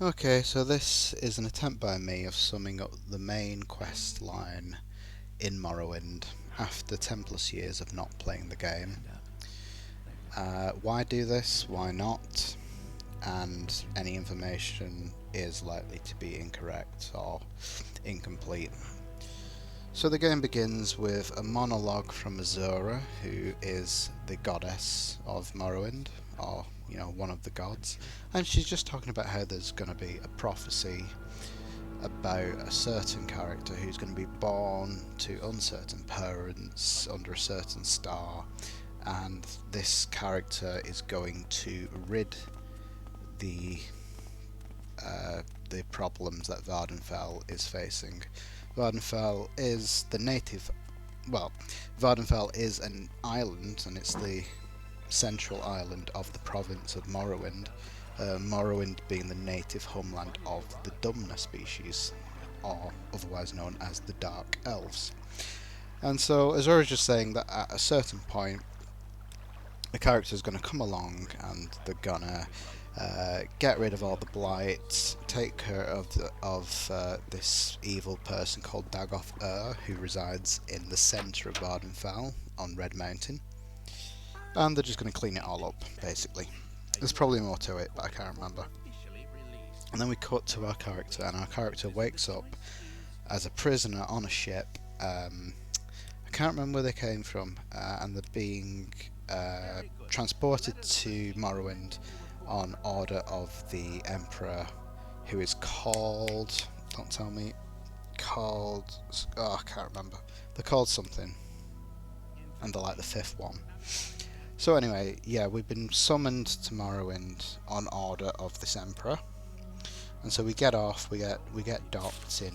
Okay, so this is an attempt by me of summing up the main quest line in Morrowind after 10 plus years of not playing the game. Why do this? Why not? And any information is likely to be incorrect or incomplete. So the game begins with a monologue from Azura, who is the goddess of Morrowind, or one of the gods, and she's just talking about how there's going to be a prophecy about a certain character who's going to be born to uncertain parents under a certain star, and this character is going to rid the the problems that Vardenfell is facing. Vardenfell is the native. Well, Vardenfell is an island, and it's the central island of the province of Morrowind. Morrowind being the native homeland of the Dumna species, or otherwise known as the Dark Elves. And so Azura's just saying that at a certain point, a character is going to come along and they're gonna get rid of all the blight, take care of this evil person called Dagoth who resides in the centre of Vardenfell on Red Mountain, and they're just going to clean it all up, basically. There's probably more to it, but I can't remember. And then we cut to our character, and our character wakes up as a prisoner on a ship. I can't remember where they came from, and they're being transported to Morrowind on order of the Emperor, who is called. Don't tell me. Called. Oh, I can't remember. They're called something, and they're like the fifth one. So anyway, yeah, we've been summoned to Morrowind on order of this Emperor, and so we get off. We get docked in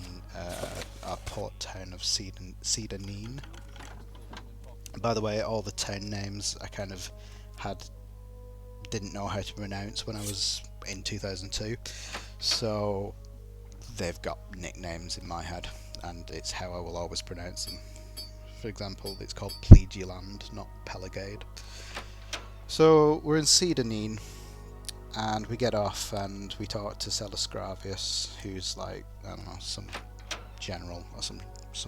our port town of Cedarneen. By the way, all the town names I kind of didn't know how to pronounce when I was in 2002, so they've got nicknames in my head, and it's how I will always pronounce them. For example, it's called Plegiland, not Pelagade. So we're in Cedarneen, and we get off and we talk to Celascravius, who's like, I don't know, some general or some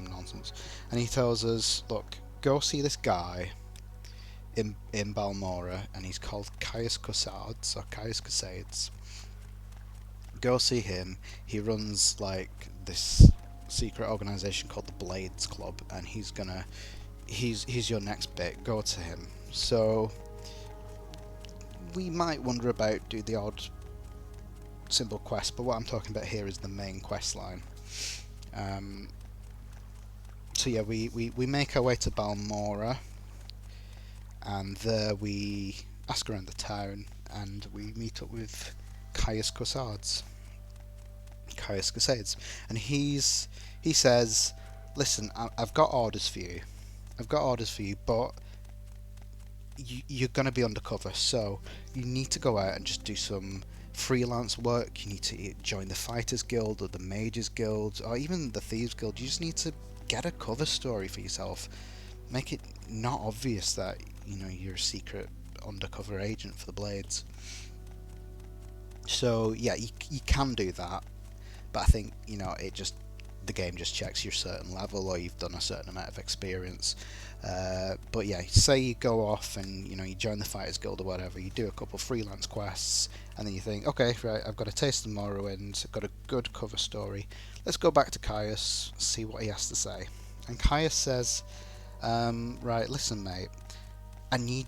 nonsense, and he tells us, look, go see this guy in Balmora, and he's called Caius Cosades or Caius Cosades. Go see him. He runs like this secret organization called the Blades Club, and he's your next bit. Go to him. So we might wonder about do the odd simple quest, but what I'm talking about here is the main quest line. So yeah, we make our way to Balmora, and there we ask around the town, and we meet up with Caius Cosades. Caius Cosades, and he says, "Listen, I've got orders for you. I've got orders for you, but you're going to be undercover, so you need to go out and just do some freelance work. You need to join the Fighters Guild or the Mages Guild or even the Thieves Guild. You just need to get a cover story for yourself. Make it not obvious that you're a secret undercover agent for the Blades." So yeah, you can do that, but I think the game just checks your certain level or you've done a certain amount of experience. But yeah, say you go off and you join the Fighters Guild or whatever, you do a couple freelance quests, and then you think, okay, right, I've got a taste of Morrowind, I've got a good cover story. Let's go back to Caius, see what he has to say. And Caius says, right, listen, mate, I need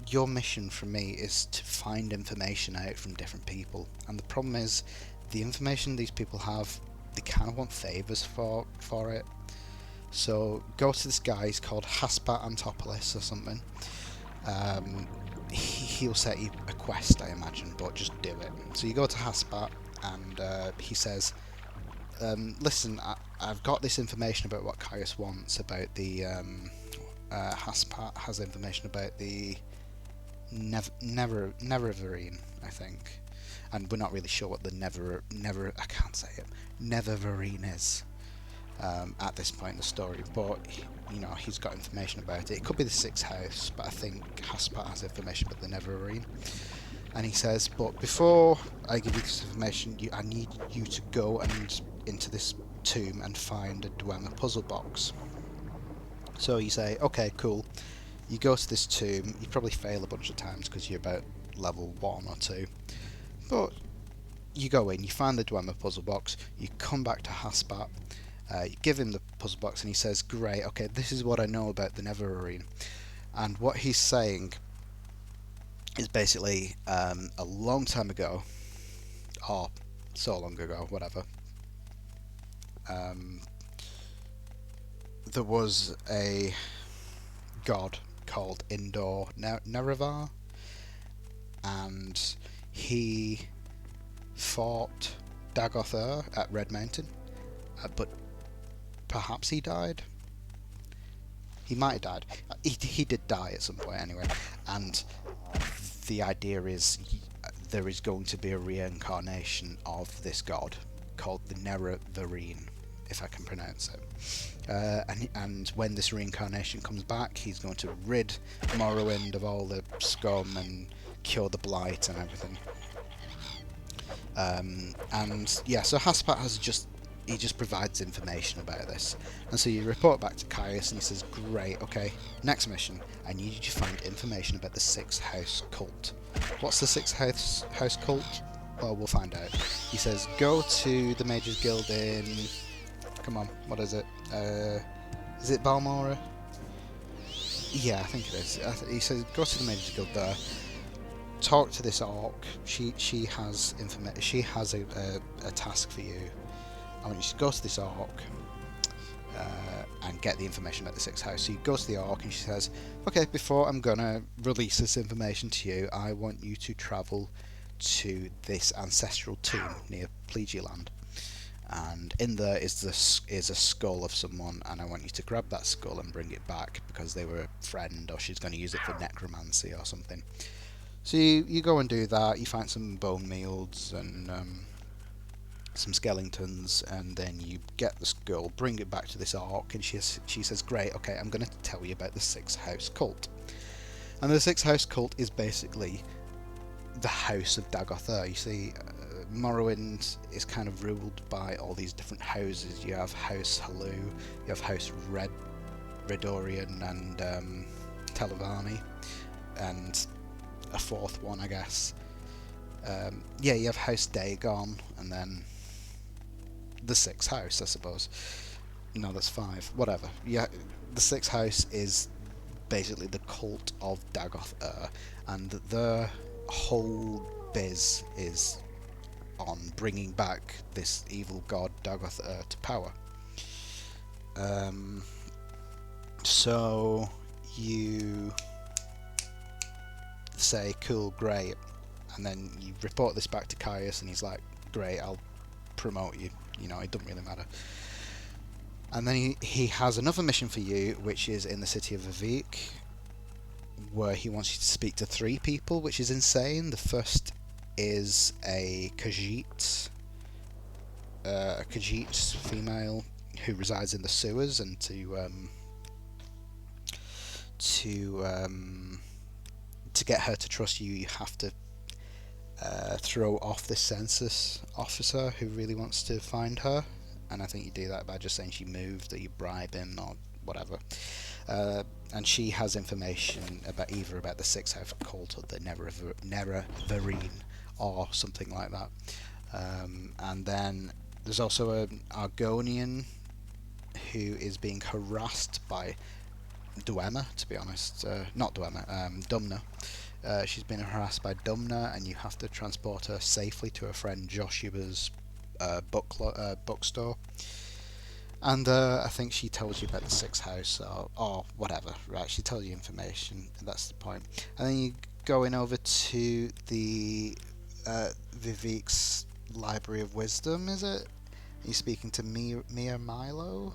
your mission from me is to find information out from different people, and the problem is the information these people have, they kind of want favours for it. So go to this guy, he's called Haspat Antopoulos or something. He'll set you a quest, I imagine, but just do it. So you go to Haspat, and he says, listen, I've got this information about what Caius wants, about the Haspat has information about the Neververine, I think, and we're not really sure what the I can't say it, Neververine is at this point in the story, but he's got information about it. It could be the Sixth House, but I think Haspat has information about the Neververine. And he says, but before I give you this information, I need you to go and into this tomb and find a Dwemer puzzle box. So you say, okay, cool. You go to this tomb. You probably fail a bunch of times because you're about level 1 or 2. But you go in, you find the Dwemer puzzle box, you come back to Haspat, you give him the puzzle box, and he says, great, okay, this is what I know about the Neverarene. And what he's saying is basically, a long time ago, or so long ago, whatever, there was a god called Indor Nerevar, and he fought Dagoth Ur at Red Mountain, but perhaps he died. He might have died. He did die at some point anyway, and the idea is there is going to be a reincarnation of this god called the Nerevarene, if I can pronounce it. And when this reincarnation comes back, he's going to rid Morrowind of all the scum and cure the blight and everything. And yeah, so Haspat he just provides information about this. And so you report back to Caius and he says, great, okay, next mission, I need you to find information about the Sixth House cult. What's the Sixth House cult? Well, we'll find out. He says, go to the Mages Guild in... Come on, what is it? Is it Balmora? Yeah, I think it is. He says, go to the Mages Guild there. Talk to this orc. She has information. She has a task for you. I want you to go to this orc and get the information about the Sixth House. So you go to the orc and she says, okay, before I'm gonna release this information to you, I want you to travel to this ancestral tomb near Plegialand, and in there is a skull of someone, and I want you to grab that skull and bring it back because they were a friend, or she's going to use it for necromancy or something. So you go and do that. You find some bone meals and some skeletons, and then you get the skull, bring it back to this orc, and she says, great, okay, I'm going to tell you about the Sixth House cult. And the Sixth House cult is basically the house of Dagoth Ur. You see, Morrowind is kind of ruled by all these different houses. You have House Halu, you have House Redorian and Telvanni, and a fourth one, I guess. Yeah, you have House Dagon, and then the Sixth House, I suppose. No, that's 5. Whatever. Yeah, the Sixth House is basically the cult of Dagoth Ur, and their whole biz is on bringing back this evil god Dagoth Ur to power. So you say, cool, great, and then you report this back to Caius, and he's like, great, I'll promote you, you know, it doesn't really matter. And then he has another mission for you, which is in the city of Vivek, where he wants you to speak to 3 people, which is insane. The first is a Khajiit female who resides in the sewers, and to get her to trust you, you have to throw off this census officer who really wants to find her, and I think you do that by just saying she moved, or you bribe him, or whatever. And she has information about either about the Sixth House cult or the Nerevarene, or something like that. And then there's also an Argonian who is being harassed by Dwemer, to be honest. Not Dwemer, Dumna. She's been harassed by Dumna, and you have to transport her safely to her friend Joshua's bookstore. And I think she tells you about the Sixth House, or whatever, right? She tells you information, and that's the point. And then you going over to the Vivek's Library of Wisdom, is it? You're speaking to Mia Milo,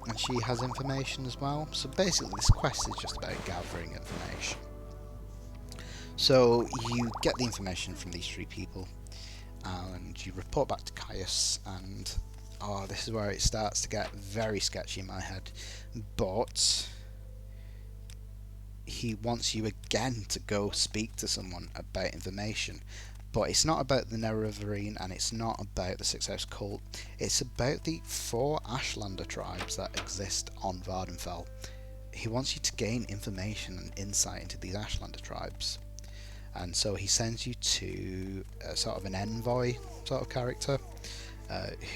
and she has information as well. So basically this quest is just about gathering information. So you get the information from these 3 people, and you report back to Caius, and this is where it starts to get very sketchy in my head. But he wants you again to go speak to someone about information. But it's not about the Nerevarine, and it's not about the Six House cult. It's about the 4 Ashlander tribes that exist on Vardenfell. He wants you to gain information and insight into these Ashlander tribes. And so he sends you to sort of an envoy sort of character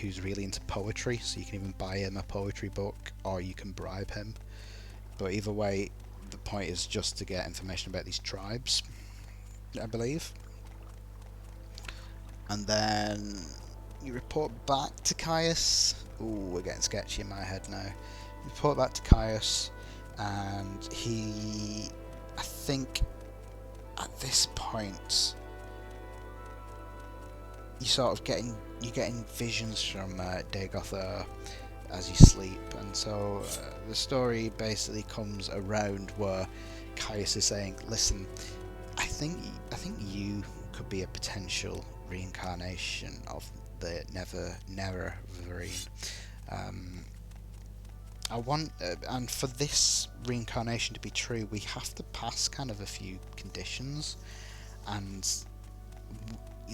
who's really into poetry, so you can even buy him a poetry book or you can bribe him. But either way, the point is just to get information about these tribes, I believe. And then you report back to Caius. Ooh, we're getting sketchy in my head now. You report back to Caius, and he, I think, at this point, you're getting visions from Dagoth as you sleep, and so the story basically comes around where Caius is saying, "Listen, I think you could be a potential reincarnation of the Nerevarine. I want, and for this reincarnation to be true, we have to pass kind of a few conditions, and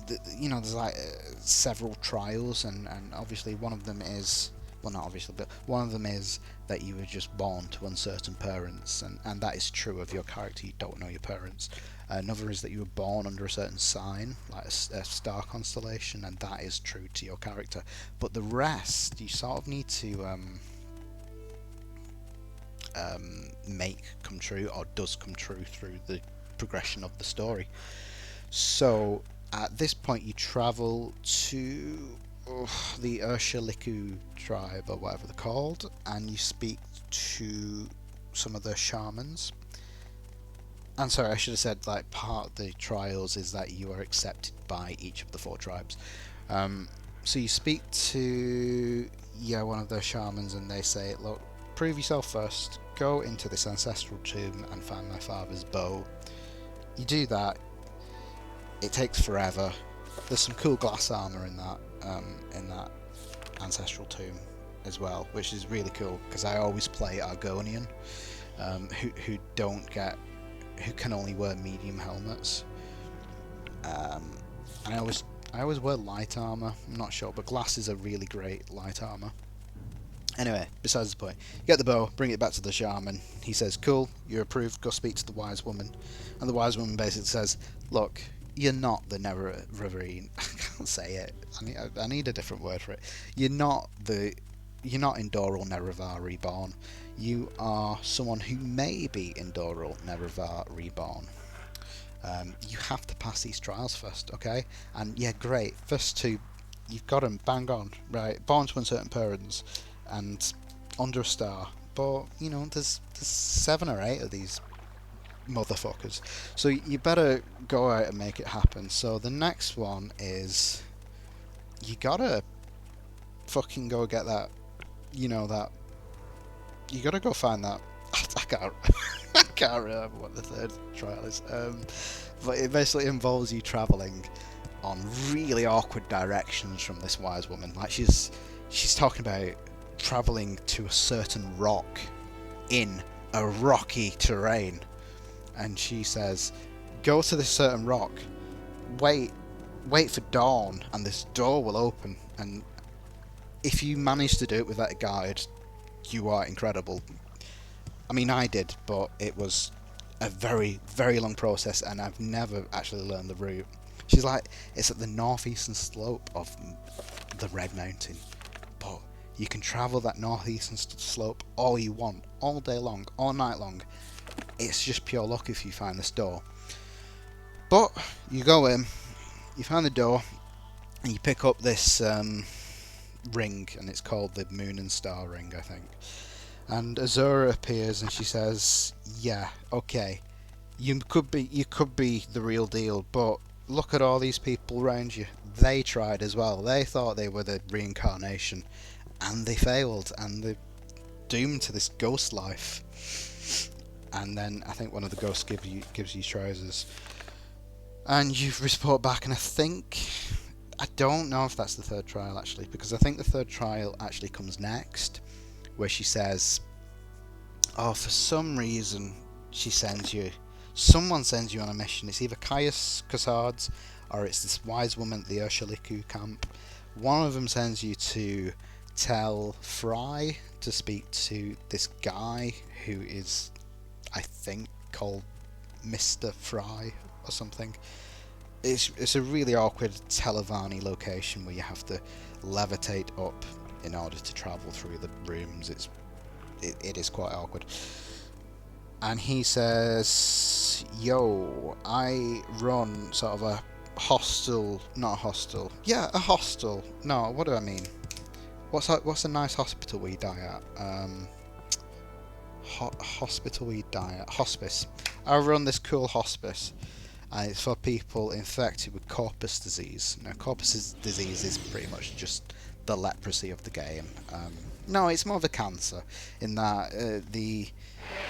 there's like several trials, and obviously one of them is, well, not obviously, but one of them is that you were just born to uncertain parents, and that is true of your character. You don't know your parents. Another is that you were born under a certain sign, like a star constellation, and that is true to your character. But the rest, you sort of need to make come true, or does come true through the progression of the story. So at this point, you travel to the Urshaliku tribe, or whatever they're called, and you speak to some of the shamans. And sorry, I should have said, like, part of the trials is that you are accepted by each of the 4 tribes. So you speak to one of the shamans, and they say, "Look, prove yourself first. Go into this ancestral tomb and find my father's bow." You do that. It takes forever. There's some cool glass armor in that ancestral tomb as well, which is really cool because I always play Argonian, who can only wear medium helmets. And I always wear light armor. I'm not sure, but glass is a really great light armor. Anyway, besides the point, you get the bow, bring it back to the shaman. He says, "Cool, you're approved. Go speak to the wise woman." And the wise woman basically says, "Look, you're not the Nerevarine." I can't say it. I need a different word for it. You're not Indoral Nerevar reborn. You are someone who may be Indoral Nerevar reborn. You have to pass these trials first, okay? And yeah, great. First 2, you've got them bang on, right? Born to uncertain parents and under a star. But there's 7 or 8 of these motherfuckers, so you better go out and make it happen. So the next one is, you gotta fucking go get that, that you gotta go find that. I can't remember what the 3rd trial is, but it basically involves you travelling on really awkward directions from this wise woman. Like, she's talking about travelling to a certain rock in a rocky terrain, and she says, "Go to this certain rock, wait for dawn, and this door will open, and if you manage to do it with that guide, you are incredible." I mean, I did, but it was a very, very long process, and I've never actually learned the route. She's like, it's at the northeastern slope of the Red Mountain, but you can travel that northeastern slope all you want, all day long, all night long. It's just pure luck if you find this door. But you go in, you find the door, and you pick up this ring, and it's called the Moon and Star Ring, I think. And Azura appears, and she says, "Yeah, okay, you could be the real deal, but look at all these people around you. They tried as well. They thought they were the reincarnation, and they failed, and they're doomed to this ghost life." And then I think one of the ghosts gives you trousers, and you report back, and I don't know if that's the 3rd trial actually, because I think the 3rd trial actually comes next, where she says, "Oh, for some reason she sends you, someone sends you on a mission. It's either Caius Cassard's or it's this wise woman at the Urshaliku camp. One of them sends you to tell Fry to speak to this guy who is, I think, called Mr. Fry or something. It's a really awkward Televani location where you have to levitate up in order to travel through the rooms. It is quite awkward. And he says, yo, I run sort of a hostel, not a hostel. Yeah, a hostel. No, what do I mean? What's a nice hospital we die at? Hospital we die at. Hospice. I run this cool hospice. And it's for people infected with corpus disease. Now, corpus disease is pretty much just the leprosy of the game. No, it's more of a cancer, in that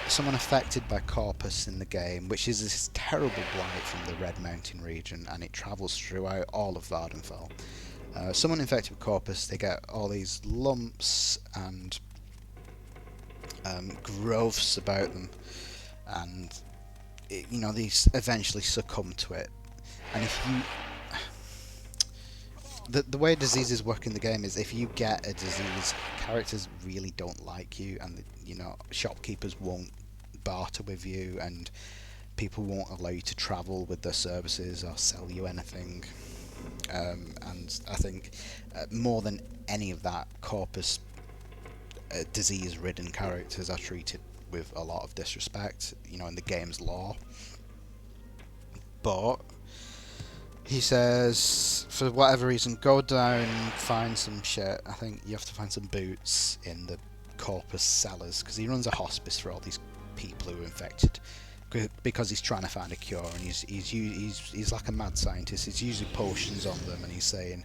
someone affected by corpus in the game, which is this terrible blight from the Red Mountain region, and it travels throughout all of Vardenfell. Someone infected with corpus, they get all these lumps and growths about them, and these eventually succumb to it. And if you the way diseases work in the game is, if you get a disease, characters really don't like you, and shopkeepers won't barter with you, and people won't allow you to travel with their services or sell you anything. And I think more than any of that, corpus disease-ridden characters are treated with a lot of disrespect, in the game's lore. But he says, for whatever reason, go down, find some shit. I think you have to find some boots in the corpus cellars, because he runs a hospice for all these people who are infected, because he's trying to find a cure, and he's like a mad scientist. He's using potions on them, and he's saying,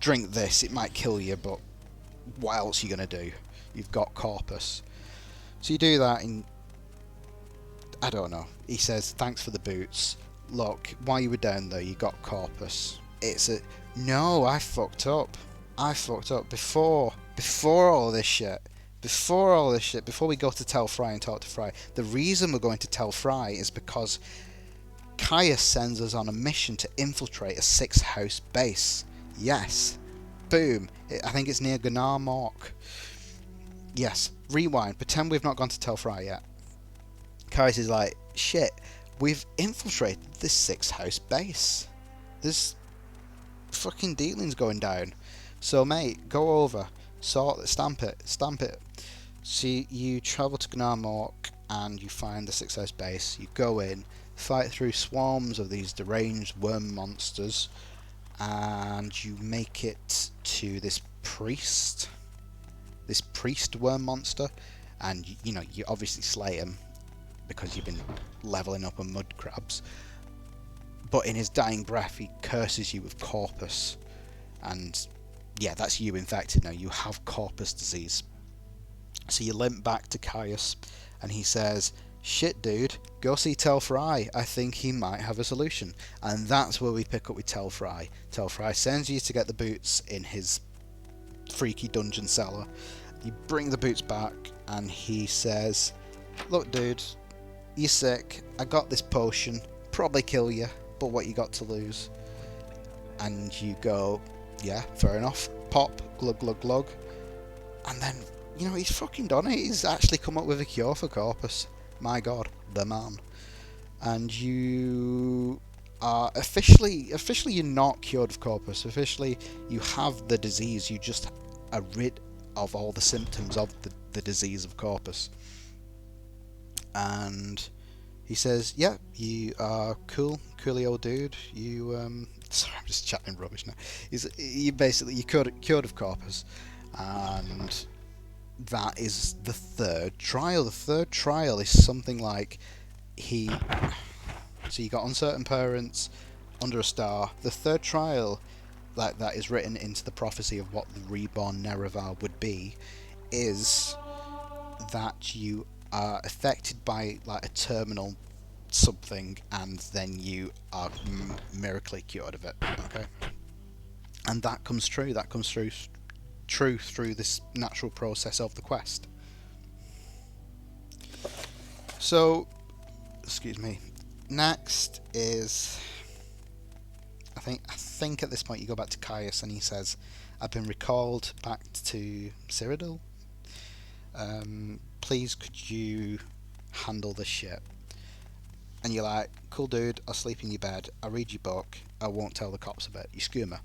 drink this, it might kill you, but what else are you going to do? You've got corpus. So you do that, and I don't know. He says, thanks for the boots. Look, while you were down there, you got corpus. No, I fucked up. Before all this shit. Before we go to tell Fry and talk to Fry. The reason we're going to tell Fry is because Caius sends us on a mission to infiltrate a 6-house base. Yes. Boom. I think it's near Gunnar Mork. Yes. Rewind. Pretend we've not gone to tell Fry yet. Caius is like, shit, we've infiltrated this 6-house base. There's fucking dealings going down. So, mate, go over. Stamp it. So you travel to Gunnar Mork and you find the 6-house base. You go in, fight through swarms of these deranged worm monsters, and you make it to this priest worm monster, and you obviously slay him because you've been leveling up on mud crabs. But in his dying breath, he curses you with corpus, and yeah, that's you infected now. You have corpus disease. So you limp back to Caius, and he says, shit dude, go see Telfry. I think he might have a solution. And that's where we pick up with Telfry. Telfry sends you to get the boots in his freaky dungeon cellar. You bring the boots back, and he says, look dude, you're sick, I got this potion, probably kill you, but what you got to lose? And you go, yeah, fair enough, pop, glug glug glug, and then he's fucking done it. He's actually come up with a cure for corpus. My god, the man. And you are officially you're not cured of corpus. Officially you have the disease, you just are rid of all the symptoms of the disease of corpus. And he says, yeah, you are coolly old dude. Sorry, I'm just chatting rubbish now. You're cured of corpus, and that is the third trial. The third trial is something like so you got uncertain parents, under a star. The third trial that is written into the prophecy of what the reborn Nerevar would be is that you are affected by like a terminal something, and then you are miraculously cured of it. Okay, and that comes true. That comes through through this natural process of the quest. So Excuse me. Next is, I think at this point you go back to Caius and he says, "I've been recalled back to Cyrodiil. Please could you handle this shit?" And you're like, "Cool dude, I'll sleep in your bed, I'll read your book, I won't tell the cops about it, you skooma."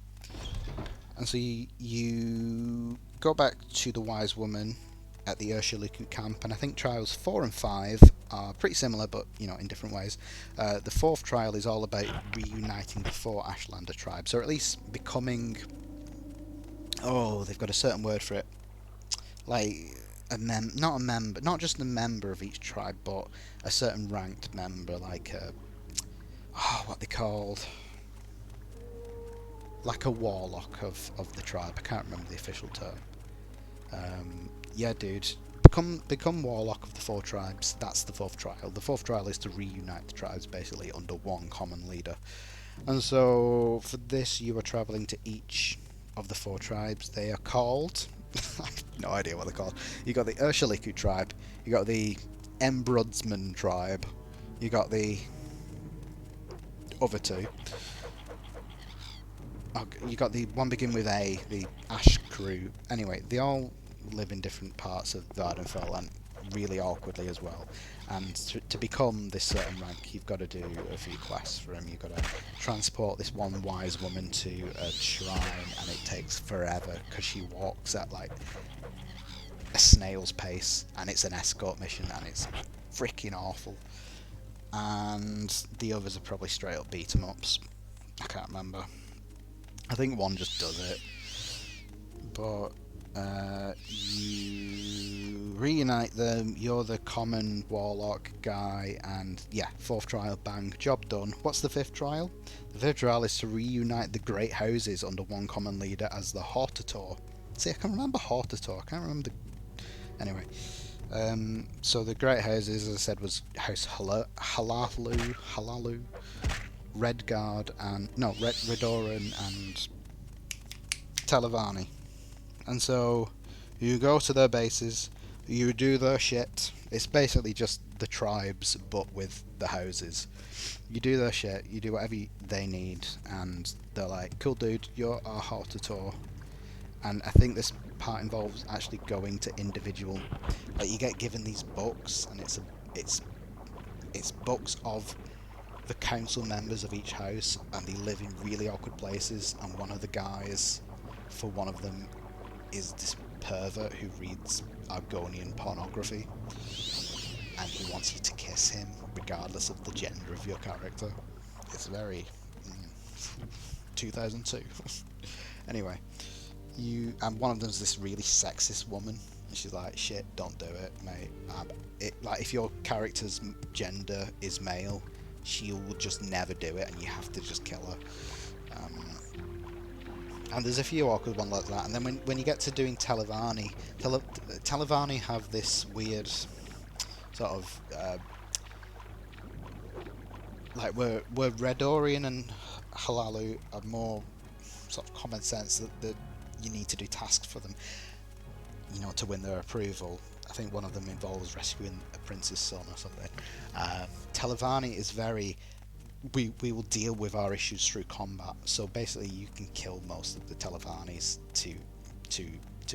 And so you go back to the wise woman at the Ursuluku camp, and I think trials 4 and 5 are pretty similar, but in different ways. The fourth trial is all about reuniting the 4 Ashlander tribes, or at least becoming. Oh, they've got a certain word for it, like not a member, not just a member of each tribe, but a certain ranked member, like what they called, like a warlock of the tribe. I can't remember the official term. Yeah, dude. Become warlock of the 4 tribes. That's the 4th trial. The 4th trial is to reunite the tribes basically under one common leader. And so for this, you are travelling to each of the 4 tribes. They are called. I have no idea what they're called. You got the Ursuluku tribe. You got the Embrudsman tribe. You got the other 2. You got the one begin with A, the Ash crew. Anyway, they all live in different parts of Vardenfell, and really awkwardly as well. And to become this certain rank, you've got to do a few quests for them. You've got to transport this one wise woman to a shrine, and it takes forever because she walks at like a snail's pace, and it's an escort mission, and it's freaking awful. And the others are probably straight up beat 'em ups. I can't remember. I think one just does it. But you reunite them, you're the common warlock guy, and yeah, 4th trial, bang, job done. What's the 5th trial? The 5th trial is to reunite the great houses under one common leader as the Hortator. See, I can remember Hortator, I can't remember the... Anyway, so the great houses, as I said, was House Halalu, Redguard, and... no, Redoran and Talavani. And so you go to their bases, you do their shit. It's basically just the tribes, but with the houses. You do their shit, you do whatever they need, and they're like, "Cool dude, you're our Hortator." And I think this part involves actually going to individual, like you get given these books, and it's books of the council members of each house, and they live in really awkward places, and one of the guys for one of them is this pervert who reads Argonian pornography, and he wants you to kiss him regardless of the gender of your character. It's very 2002. Anyway, and one of them's this really sexist woman, and she's like, "Shit, don't do it, mate." Like if your character's gender is male, she will just never do it, and you have to just kill her. And there's a few awkward ones like that. And then when you get to doing Talavani, Talavani have this weird sort of like where Redorian and Halalu are more sort of common sense that you need to do tasks for them, to win their approval. I think one of them involves rescuing a prince's son or something. Talavani is very... We will deal with our issues through combat. So basically, you can kill most of the Telavanis to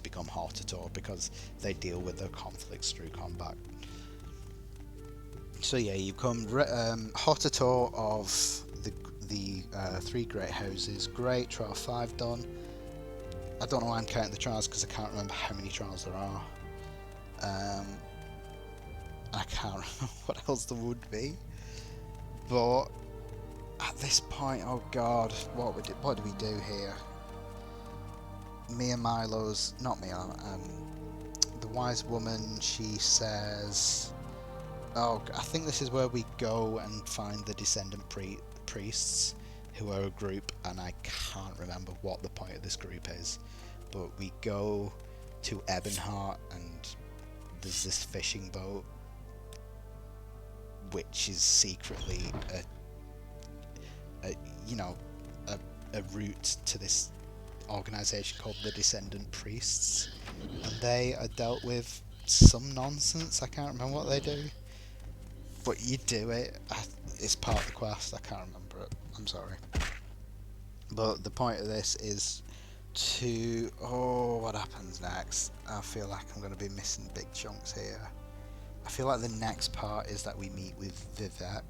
become Hortator, because they deal with their conflicts through combat. So yeah, you become Hortator of the 3 great houses. Great, trial 5 done. I don't know why I'm counting the trials, because I can't remember how many trials there are. I can't remember what else there would be. But at this point, oh god, what do we do here? The wise woman, she says, oh, I think this is where we go and find the descendant priests, who are a group, and I can't remember what the point of this group is, but we go to Ebonheart, and there's this fishing boat, which is secretly a route to this organisation called the Descendant Priests, and they are dealt with some nonsense. I can't remember what they do. but you do it. It's part of the quest. I can't remember it. I'm sorry. But the point of this is to... Oh, what happens next? I feel like I'm going to be missing big chunks here. I feel like the next part is that we meet with Vivek.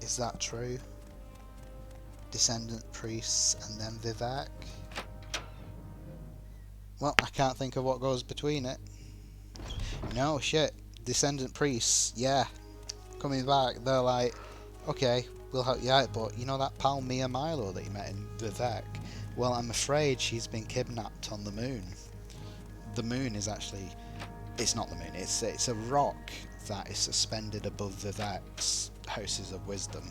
Is that true? Descendant priests and then Vivek? Well, I can't think of what goes between it. No, shit. Descendant priests, yeah. Coming back, they're like, okay, we'll help you out, but you know that pal Mia Milo that you met in Vivek? Well, I'm afraid she's been kidnapped on the moon. The moon is actually... It's not the moon, it's a rock that is suspended above Vivek's Houses of Wisdom.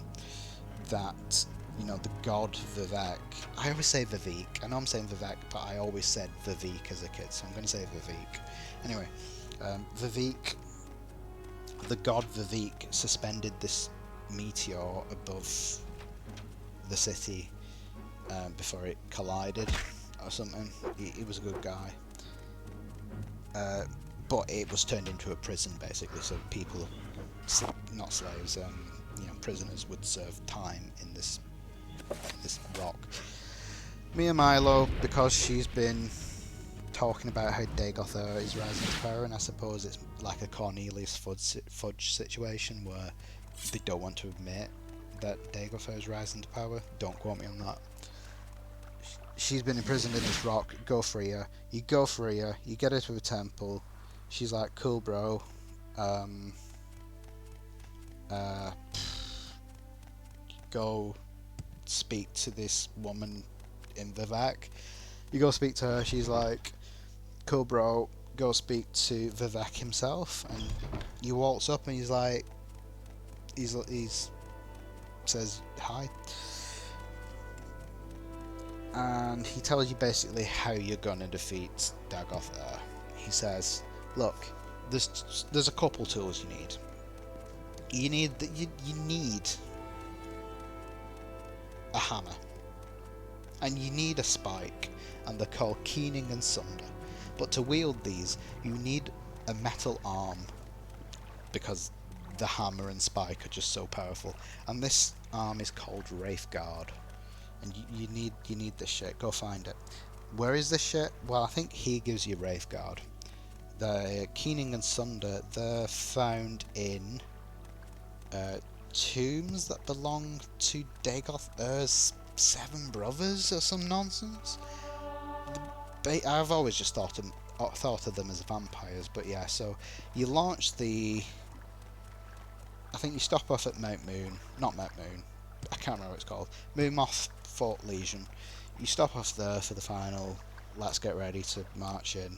That, you know, the god Vivek... I always say Vivek. I know I'm saying Vivek, but I always said Vivek as a kid, so I'm going to say Vivek. Anyway, Vivek... The god Vivek suspended this meteor above the city before it collided or something. He was a good guy. But it was turned into a prison basically, so people, not slaves, you know, prisoners would serve time in this rock. Mia Milo, because she's been talking about how Dagoth is rising to power, and I suppose it's like a Cornelius Fudge situation where they don't want to admit that Dagoth is rising to power. Don't quote me on that. She's been imprisoned in this rock. Go free her. You go free her. You get her to a temple. She's like, cool, bro. Go speak to this woman in Vivek. You go speak to her. She's like, cool, bro. Go speak to Vivek himself. And you waltz up, and he's like, he's says hi. And he tells you basically how you're gonna defeat Dagoth there. He says, look, there's a couple tools you need. You need a hammer, and you need a spike, and they're called keening and sunder. But to wield these, you need a metal arm, because the hammer and spike are just so powerful. And this arm is called Wraithguard. And you need this shit. Go find it. Where is this shit? Well, I think he gives you Wraithguard. The Keening and Sunder, they're found in tombs that belong to Dagoth 7 brothers or some nonsense. I've always just thought of them as vampires, but yeah. So you launch the... I think you stop off at Mount Moon, not Mount Moon. I can't remember what it's called. Moonmoth Fort Legion. You stop off there for the final. Let's get ready to march in.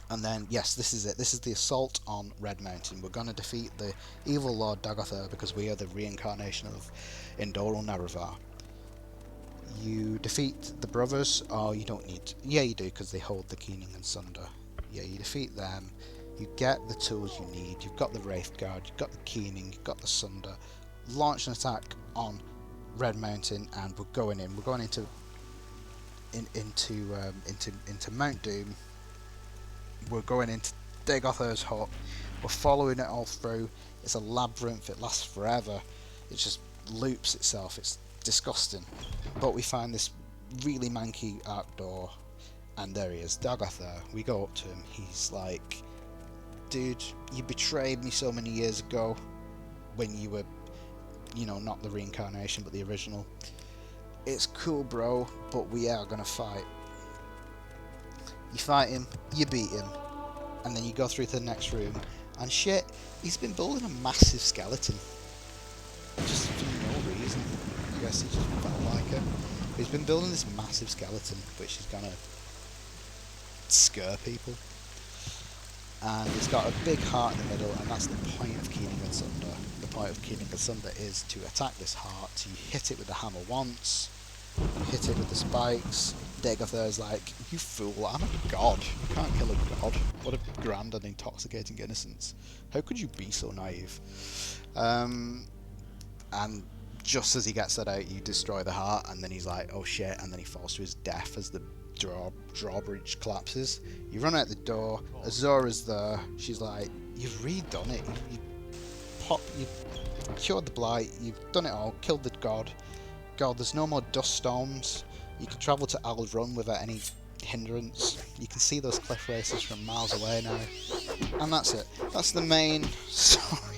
And then, yes, this is it. This is the assault on Red Mountain. We're going to defeat the evil Lord Dagoth because we are the reincarnation of Indoril Nerevar. You defeat the brothers, or you don't need to. Yeah, you do, because they hold the Keening and Sunder. Yeah, you defeat them. You get the tools you need. You've got the Wraithguard, you've got the Keening, you've got the Sunder. Launch an attack on Red Mountain, and we're going in. We're going into Mount Doom. We're going into Dagoth's hut. We're following it all through. It's a labyrinth. It lasts forever. It just loops itself. It's disgusting. But we find this really manky arc door, and there he is, Dagoth. We go up to him. He's like, dude, you betrayed me so many years ago when you were, you know, not the reincarnation but the original. It's cool, bro, but we are gonna fight. You fight him, you beat him, and then you go through to the next room, and shit, he's been building a massive skeleton. Just for no reason. I guess he just felt like it. He's been building this massive skeleton, which is gonna scare people. And it's got a big heart in the middle, and that's the point of Keening and Sunder. The point of Keening and Sunder is to attack this heart. You hit it with the hammer once, you hit it with the spikes. Dagoth is like, you fool, I'm a god. You can't kill a god. What a grand and intoxicating innocence. How could you be so naive? And just as he gets that out, you destroy the heart, and then he's like, oh shit, and then he falls to his death as the drawbridge collapses. You run out the door, Azora's there, she's like, you've redone it. You've cured the blight. You've done it all. Killed the god. God, there's no more dust storms. You can travel to Al Run without any hindrance. You can see those cliff races from miles away now. And that's it. That's the main story